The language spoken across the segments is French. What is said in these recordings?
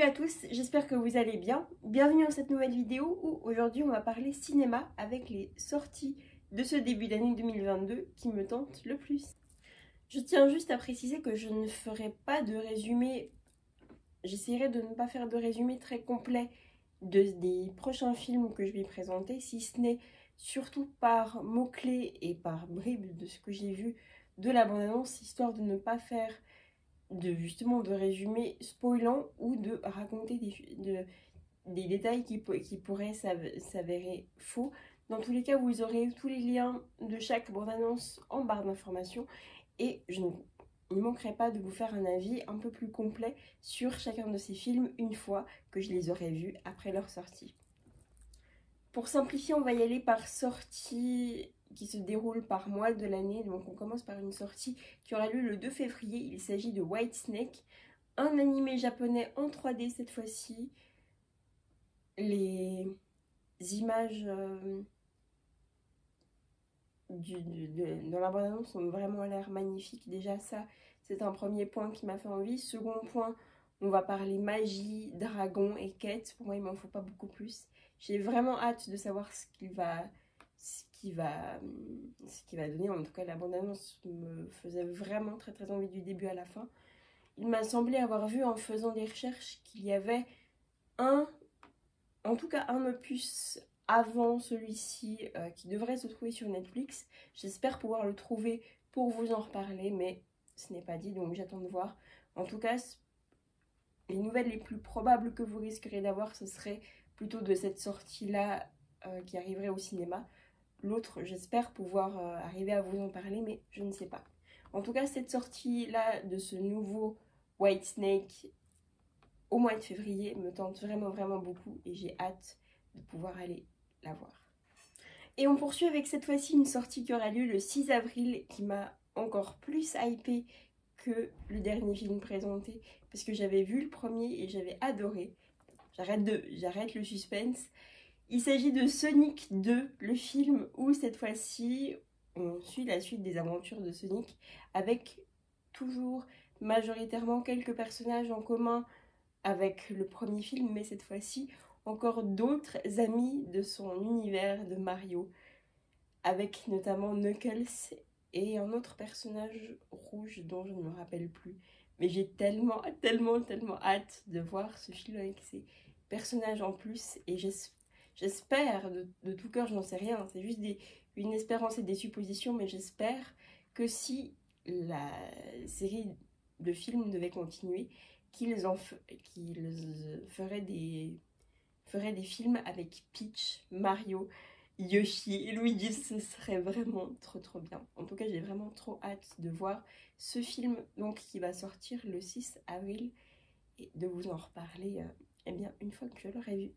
Salut à tous, j'espère que vous allez bien. Bienvenue dans cette nouvelle vidéo où aujourd'hui on va parler cinéma avec les sorties de ce début d'année 2022 qui me tentent le plus. Je tiens juste à préciser que je ne ferai pas de résumé, j'essaierai de ne pas faire de résumé très complet des prochains films que je vais présenter, si ce n'est surtout par mots-clés et par bribes de ce que j'ai vu de la bande-annonce, histoire de ne pas faire justement de résumé spoilant ou de raconter des détails qui pourraient s'avérer faux. Dans tous les cas, vous aurez tous les liens de chaque bande-annonce en barre d'informations et je ne manquerai pas de vous faire un avis un peu plus complet sur chacun de ces films une fois que je les aurai vus après leur sortie. Pour simplifier, on va y aller par sortie qui se déroule par mois de l'année. Donc on commence par une sortie qui aura lieu le 2 février. Il s'agit de Whitesnake, un animé japonais en 3D cette fois-ci. Les images dans la bande-annonce ont vraiment l'air magnifiques. Déjà ça, c'est un premier point qui m'a fait envie. Second point, on va parler magie, dragon et quête. Pour moi, il m'en faut pas beaucoup plus. J'ai vraiment hâte de savoir ce qu'il va donner. En tout cas, la bande-annonce me faisait vraiment très envie du début à la fin. Il m'a semblé avoir vu en faisant des recherches qu'il y avait un opus avant celui-ci qui devrait se trouver sur Netflix. J'espère pouvoir le trouver pour vous en reparler, mais ce n'est pas dit, donc j'attends de voir. En tout cas, les nouvelles les plus probables que vous risquerez d'avoir, ce serait plutôt de cette sortie-là qui arriverait au cinéma. L'autre, j'espère pouvoir arriver à vous en parler, mais je ne sais pas. En tout cas, cette sortie-là de ce nouveau Whitesnake au mois de février me tente vraiment beaucoup et j'ai hâte de pouvoir aller la voir. Et on poursuit avec cette fois-ci une sortie qui aura lieu le 6 avril qui m'a encore plus hypée que le dernier film présenté parce que j'avais vu le premier et j'avais adoré. J'arrête le suspense. Il s'agit de Sonic 2, le film où cette fois-ci on suit la suite des aventures de Sonic avec toujours majoritairement quelques personnages en commun avec le premier film, mais cette fois-ci encore d'autres amis de son univers de Mario, avec notamment Knuckles et un autre personnage rouge dont je ne me rappelle plus. Mais j'ai tellement hâte de voir ce film avec ces personnages en plus et j'espère de tout cœur, je n'en sais rien, c'est juste une espérance et des suppositions, mais j'espère que si la série de films devait continuer, qu'ils feraient des films avec Peach, Mario, Yoshi et Luigi. Ce serait vraiment trop bien. En tout cas, j'ai vraiment trop hâte de voir ce film donc, qui va sortir le 6 avril et de vous en reparler eh bien, une fois que je l'aurai vu.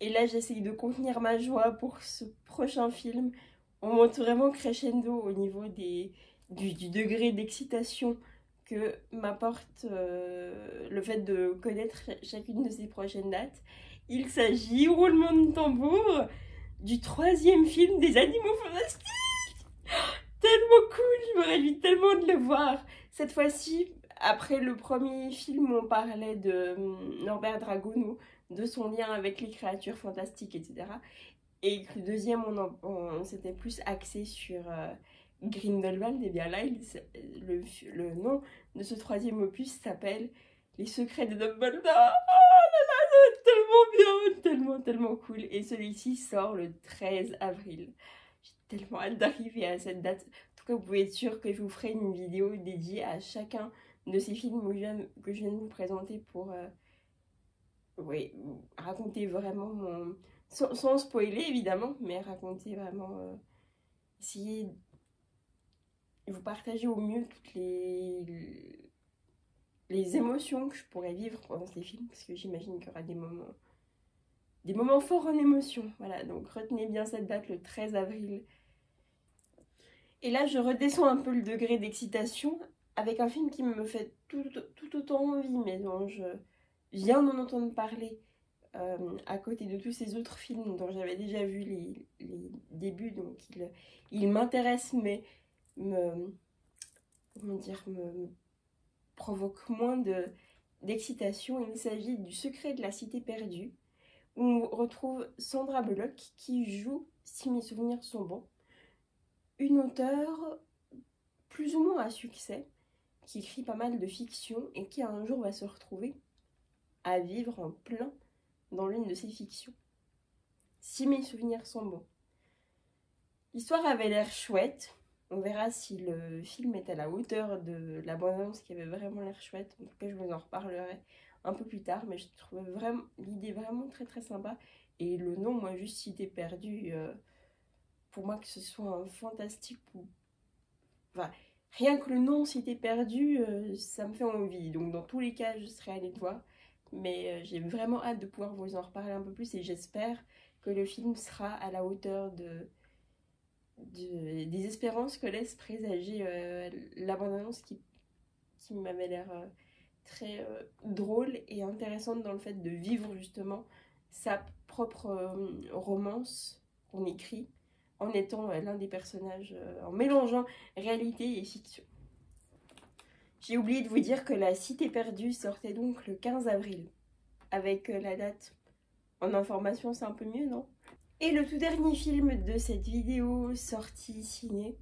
Et là, j'essaye de contenir ma joie pour ce prochain film. On monte vraiment crescendo au niveau du degré d'excitation que m'apporte le fait de connaître chacune de ces prochaines dates. Il s'agit, roulement de tambour, du 3e film des Animaux Fantastiques. Tellement cool, je me réjouis tellement de le voir. Cette fois-ci, après le premier film, on parlait de Norbert Dragono, de son lien avec les créatures fantastiques, etc. Et le deuxième, on s'était plus axé sur Grindelwald. Et bien là, le nom de ce 3e opus s'appelle Les Secrets de Dumbledore. Oh là là, c'est tellement bien, tellement cool. Et celui-ci sort le 13 avril. J'ai tellement hâte d'arriver à cette date. En tout cas, vous pouvez être sûr que je vous ferai une vidéo dédiée à chacun de ces films que je viens de vous présenter pour raconter vraiment sans spoiler évidemment, mais raconter vraiment, essayer de vous partager au mieux toutes les émotions que je pourrais vivre pendant ces films, parce que j'imagine qu'il y aura des moments forts en émotion. Voilà, donc retenez bien cette date, le 13 avril. Et là, je redescends un peu le degré d'excitation avec un film qui me fait tout autant envie, mais dont je viens d'en entendre parler. À côté de tous ces autres films dont j'avais déjà vu les débuts, donc il m'intéresse, mais me provoque moins d'excitation. Il s'agit du Secret de la Cité perdue, où on retrouve Sandra Bullock qui joue, si mes souvenirs sont bons, une auteure plus ou moins à succès, qui écrit pas mal de fiction et qui un jour va se retrouver à vivre en plein dans l'une de ses fictions. Si mes souvenirs sont bons. L'histoire avait l'air chouette. On verra si le film est à la hauteur de la bande-annonce qui avait vraiment l'air chouette. En tout cas, je vous en reparlerai un peu plus tard, mais je trouvais vraiment l'idée vraiment très très sympa. Et le nom, moi, juste Cité perdue, pour moi que ce soit un fantastique ou... Enfin, rien que le nom Cité perdue, ça me fait envie. Donc dans tous les cas, je serai allée le voir. Mais j'ai vraiment hâte de pouvoir vous en reparler un peu plus et j'espère que le film sera à la hauteur des espérances que laisse présager la bande-annonce qui m'avait l'air très drôle et intéressante dans le fait de vivre justement sa propre romance qu'on écrit en étant l'un des personnages, en mélangeant réalité et fiction. J'ai oublié de vous dire que La Cité perdue sortait donc le 15 avril. Avec la date en information, c'est un peu mieux, non? Et le tout dernier film de cette vidéo sortie ciné,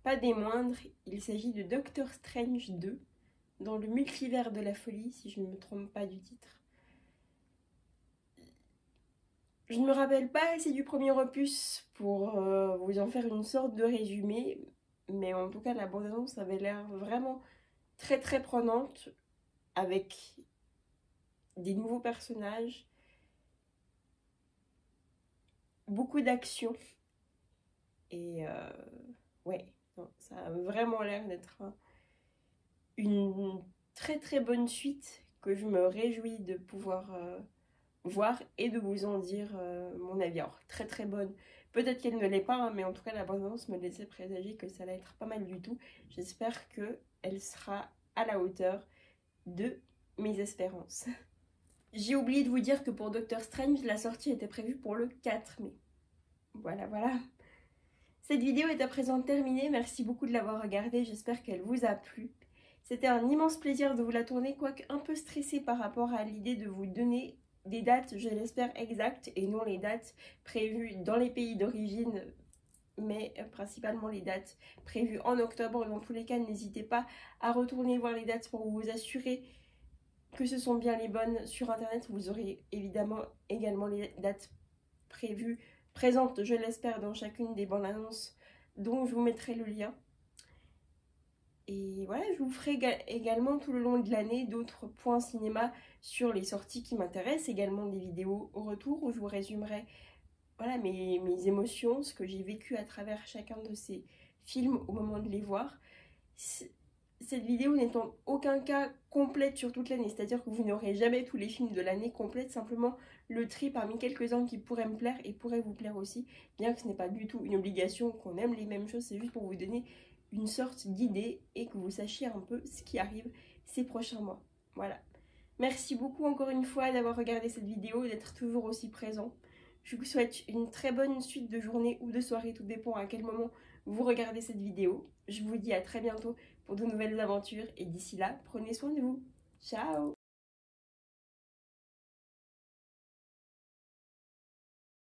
pas des moindres, il s'agit de Doctor Strange 2, dans le multivers de la folie, si je ne me trompe pas du titre. Je ne me rappelle pas assez du premier opus pour vous en faire une sorte de résumé, mais en tout cas la bande-annonce avait l'air vraiment très très prenante, avec des nouveaux personnages, beaucoup d'action, et ouais, non, ça a vraiment l'air d'être une très très bonne suite que je me réjouis de pouvoir voir et de vous en dire mon avis. Alors, très très bonne, peut-être qu'elle ne l'est pas, hein, mais en tout cas la bande-annonce me laissait présager que ça allait être pas mal du tout. J'espère qu'elle sera à la hauteur de mes espérances. J'ai oublié de vous dire que pour Doctor Strange, la sortie était prévue pour le 4 mai. Voilà, voilà. Cette vidéo est à présent terminée, merci beaucoup de l'avoir regardée, j'espère qu'elle vous a plu. C'était un immense plaisir de vous la tourner, quoique un peu stressée par rapport à l'idée de vous donner des dates, je l'espère, exactes, et non les dates prévues dans les pays d'origine, mais principalement les dates prévues en octobre. Dans tous les cas, n'hésitez pas à retourner voir les dates pour vous assurer que ce sont bien les bonnes sur internet. Vous aurez évidemment également les dates prévues, présentes, je l'espère, dans chacune des bandes annonces dont je vous mettrai le lien. Et voilà, je vous ferai également tout le long de l'année d'autres points cinéma sur les sorties qui m'intéressent, également des vidéos au retour où je vous résumerai voilà, mes émotions, ce que j'ai vécu à travers chacun de ces films au moment de les voir. Cette vidéo n'est en aucun cas complète sur toute l'année, c'est-à-dire que vous n'aurez jamais tous les films de l'année complète, simplement le tri parmi quelques-uns qui pourraient me plaire et pourraient vous plaire aussi, bien que ce n'est pas du tout une obligation qu'on aime les mêmes choses, c'est juste pour vous donner une sorte d'idée et que vous sachiez un peu ce qui arrive ces prochains mois. Voilà. Merci beaucoup encore une fois d'avoir regardé cette vidéo, d'être toujours aussi présent. Je vous souhaite une très bonne suite de journée ou de soirée, tout dépend à quel moment vous regardez cette vidéo. Je vous dis à très bientôt pour de nouvelles aventures et d'ici là, prenez soin de vous. Ciao!